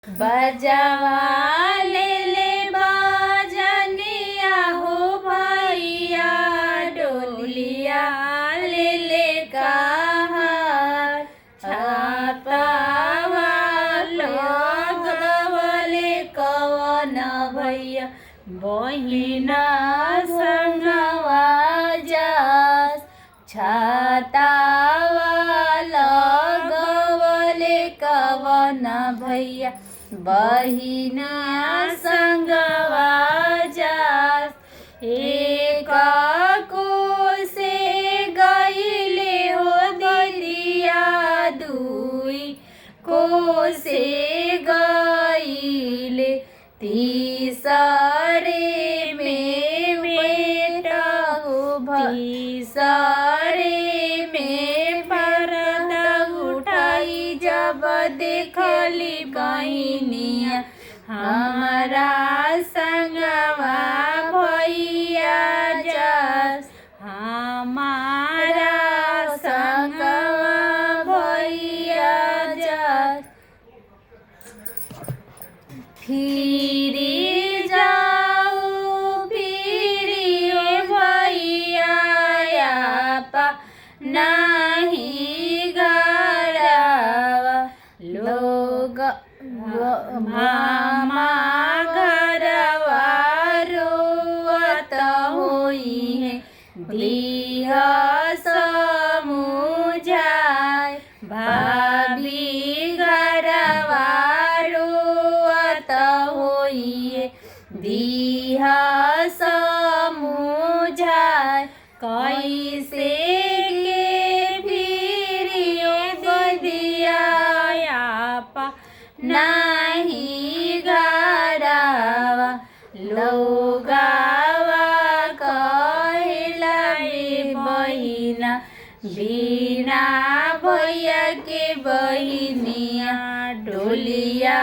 बजवा ले बजनिया हो भैया डोलिया ले कहार छातावा लगवले कवन भैया बहिना संगवा जास छातावा लगवले कवन भैया बहिना संगवा जास एक कोसे गईले हो दिलिया दुई कोसे गईले तीसरे में बेटा हो तीसरे में पर्दा उठाई जब देखली बहिनिया हमारा संगवा भैया जास हमारा संगवा भैया जास फिरी जाऊ फिरी भैया आपा नहीं गरावा लोग मामा घरवा रोवत होई है दिह समुझाय भाभी घरवा रोवत होई है दिह समुझाय कैसे के फिरियो बदिया आपा नहीं गरावा लोगावा कहला बहिना बिना भैया के बहिनिया डोलिया